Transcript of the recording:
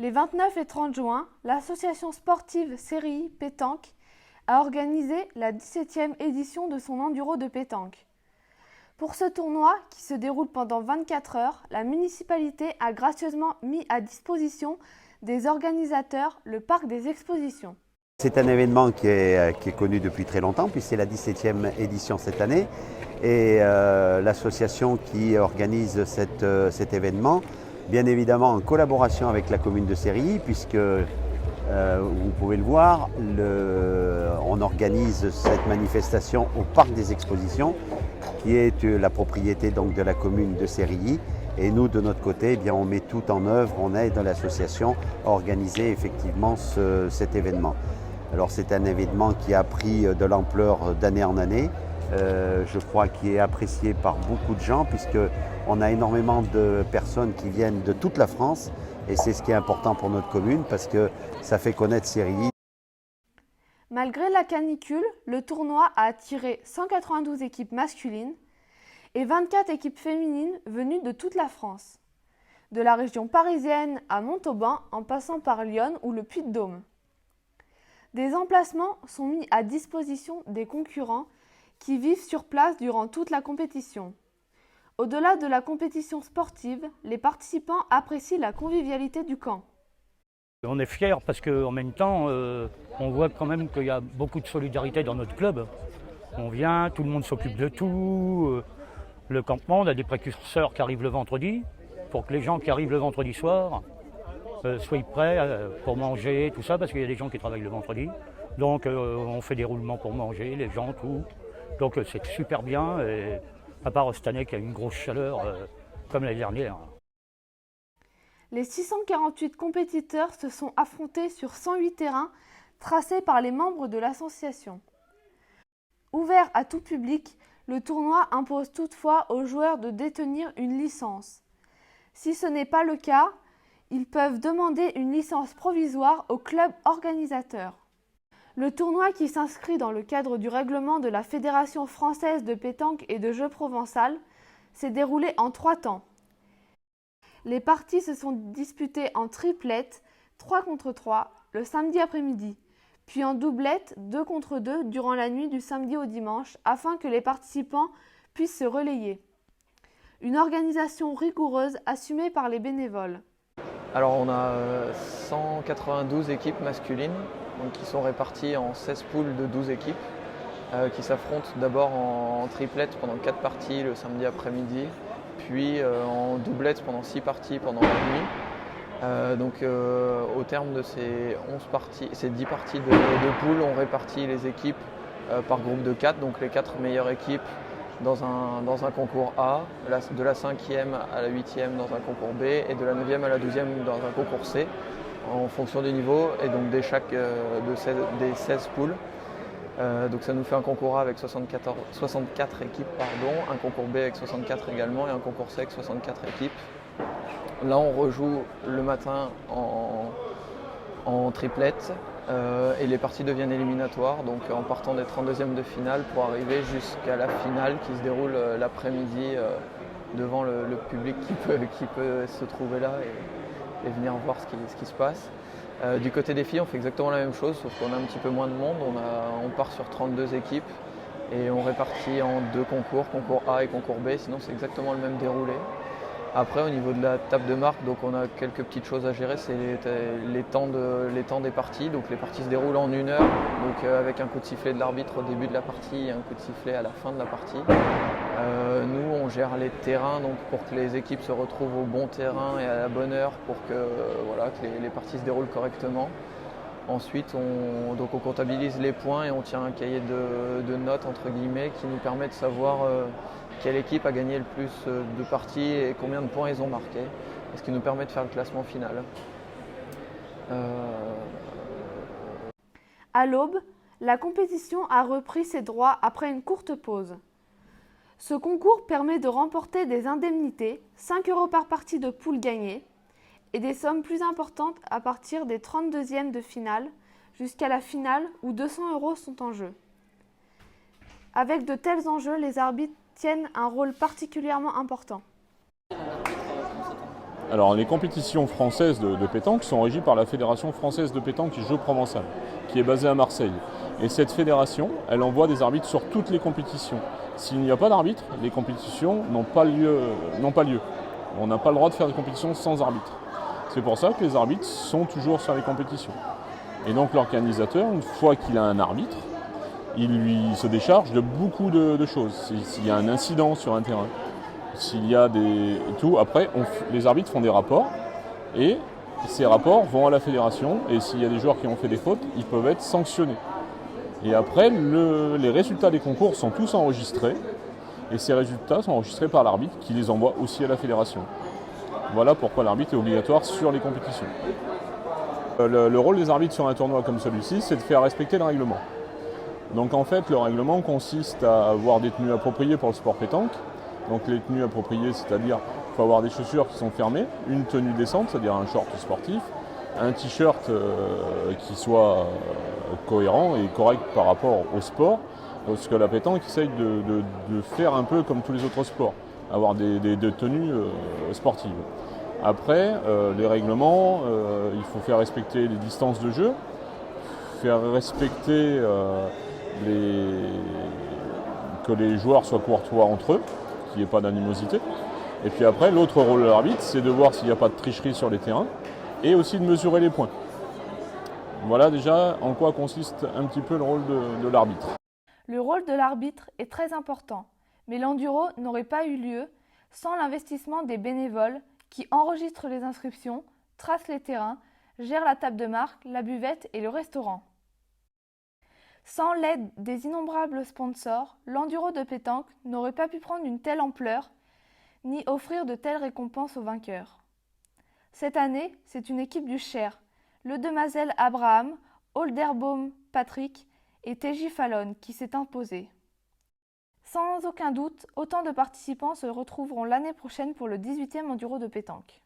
Les 29 et 30 juin, l'association sportive Série Pétanque a organisé la 17e édition de son enduro de pétanque. Pour ce tournoi, qui se déroule pendant 24 heures, la municipalité a gracieusement mis à disposition des organisateurs le parc des expositions. C'est un événement qui est connu depuis très longtemps, puisque c'est la 17e édition cette année. Et l'association qui organise cet événement, bien évidemment en collaboration avec la commune de Sérilly, puisque vous pouvez le voir, on organise cette manifestation au parc des expositions, qui est la propriété donc de la commune de Sérilly. Et nous, de notre côté, eh bien, on met tout en œuvre, on aide l'association à organiser effectivement cet événement. Alors c'est un événement qui a pris de l'ampleur d'année en année, je crois qu'il est apprécié par beaucoup de gens, puisqu'on a énormément de personnes qui viennent de toute la France, et c'est ce qui est important pour notre commune, parce que ça fait connaître Sérilly. Malgré la canicule, le tournoi a attiré 192 équipes masculines et 24 équipes féminines venues de toute la France, de la région parisienne à Montauban en passant par Lyon ou le Puy-de-Dôme. Des emplacements sont mis à disposition des concurrents qui vivent sur place durant toute la compétition. Au-delà de la compétition sportive, les participants apprécient la convivialité du camp. On est fiers parce qu'en même temps, on voit quand même qu'il y a beaucoup de solidarité dans notre club. On vient, tout le monde s'occupe de tout. Le campement, on a des précurseurs qui arrivent le vendredi, pour que les gens qui arrivent le vendredi soir soient prêts pour manger, tout ça, parce qu'il y a des gens qui travaillent le vendredi. Donc on fait des roulements pour manger, les gens, tout. Donc c'est super bien, et à part cette année qu'il y a une grosse chaleur comme l'année dernière. Les 648 compétiteurs se sont affrontés sur 108 terrains tracés par les membres de l'association. Ouvert à tout public, le tournoi impose toutefois aux joueurs de détenir une licence. Si ce n'est pas le cas, ils peuvent demander une licence provisoire au club organisateur. Le tournoi, qui s'inscrit dans le cadre du règlement de la Fédération française de pétanque et de jeux provençal, s'est déroulé en 3 temps. Les parties se sont disputées en triplette, 3 contre 3, le samedi après-midi, puis en doublette, 2 contre 2, durant la nuit du samedi au dimanche, afin que les participants puissent se relayer. Une organisation rigoureuse assumée par les bénévoles. Alors on a 192 équipes masculines, donc qui sont réparties en 16 poules de 12 équipes, qui s'affrontent d'abord en triplette pendant 4 parties le samedi après-midi, puis en doublette pendant 6 parties pendant la nuit. Donc au terme de ces 10 parties de poule, on répartit les équipes par groupe de 4, donc les 4 meilleures équipes dans un concours A, de la 5e à la 8e dans un concours B et de la 9e à la 12e dans un concours C, en fonction du niveau et donc des 16 poules. Donc ça nous fait un concours A avec 64 équipes, un concours B avec 64 également et un concours C avec 64 équipes. Là on rejoue le matin en triplette et les parties deviennent éliminatoires, donc en partant des 32e de finale pour arriver jusqu'à la finale qui se déroule l'après-midi devant le public qui peut se trouver là et venir voir ce qui se passe. Du côté des filles, on fait exactement la même chose, sauf qu'on a un petit peu moins de monde. On part sur 32 équipes et on répartit en 2 concours, concours A et concours B, sinon c'est exactement le même déroulé. Après, au niveau de la table de marque, donc on a quelques petites choses à gérer, c'est les temps des parties. Donc les parties se déroulent en 1 heure, donc avec un coup de sifflet de l'arbitre au début de la partie et un coup de sifflet à la fin de la partie. Nous, on gère les terrains donc pour que les équipes se retrouvent au bon terrain et à la bonne heure pour que les parties se déroulent correctement. Ensuite, on comptabilise les points et on tient un cahier de notes entre guillemets qui nous permet de savoir quelle équipe a gagné le plus de parties et combien de points ils ont marqué, ce qui nous permet de faire le classement final. À l'aube, la compétition a repris ses droits après une courte pause. Ce concours permet de remporter des indemnités, 5 € par partie de poule gagnée, et des sommes plus importantes à partir des 32e de finale jusqu'à la finale où 200 € sont en jeu. Avec de tels enjeux, les arbitres tiennent un rôle particulièrement important. Alors les compétitions françaises de pétanque sont régies par la Fédération française de pétanque et jeux provençal, qui est basée à Marseille. Et cette fédération, elle envoie des arbitres sur toutes les compétitions. S'il n'y a pas d'arbitre, les compétitions n'ont pas lieu. On n'a pas le droit de faire des compétitions sans arbitre. C'est pour ça que les arbitres sont toujours sur les compétitions. Et donc l'organisateur, une fois qu'il a un arbitre, il lui se décharge de beaucoup de choses. S'il y a un incident sur un terrain, s'il y a des... tout, après, les arbitres font des rapports et ces rapports vont à la fédération et s'il y a des joueurs qui ont fait des fautes, ils peuvent être sanctionnés. Et après, les résultats des concours sont tous enregistrés et ces résultats sont enregistrés par l'arbitre qui les envoie aussi à la fédération. Voilà pourquoi l'arbitre est obligatoire sur les compétitions. Le rôle des arbitres sur un tournoi comme celui-ci, c'est de faire respecter le règlement. Donc en fait, le règlement consiste à avoir des tenues appropriées pour le sport pétanque. Donc les tenues appropriées, c'est-à-dire qu'il faut avoir des chaussures qui sont fermées, une tenue décente, c'est-à-dire un short sportif, un t-shirt qui soit cohérent et correct par rapport au sport, parce que la pétanque essaye de faire un peu comme tous les autres sports, avoir des tenues sportives. Après, les règlements, il faut faire respecter les distances de jeu, faire respecter que les joueurs soient courtois entre eux, qu'il n'y ait pas d'animosité. Et puis après, l'autre rôle de l'arbitre, c'est de voir s'il n'y a pas de tricherie sur les terrains et aussi de mesurer les points. Voilà déjà en quoi consiste un petit peu le rôle de l'arbitre. Le rôle de l'arbitre est très important, mais l'enduro n'aurait pas eu lieu sans l'investissement des bénévoles qui enregistrent les inscriptions, tracent les terrains, gèrent la table de marque, la buvette et le restaurant. Sans l'aide des innombrables sponsors, l'enduro de pétanque n'aurait pas pu prendre une telle ampleur ni offrir de telles récompenses aux vainqueurs. Cette année, c'est une équipe du Cher, le Demasel Abraham, Olderbaum Patrick et TJ Fallon qui s'est imposé. Sans aucun doute, autant de participants se retrouveront l'année prochaine pour le 18e enduro de pétanque.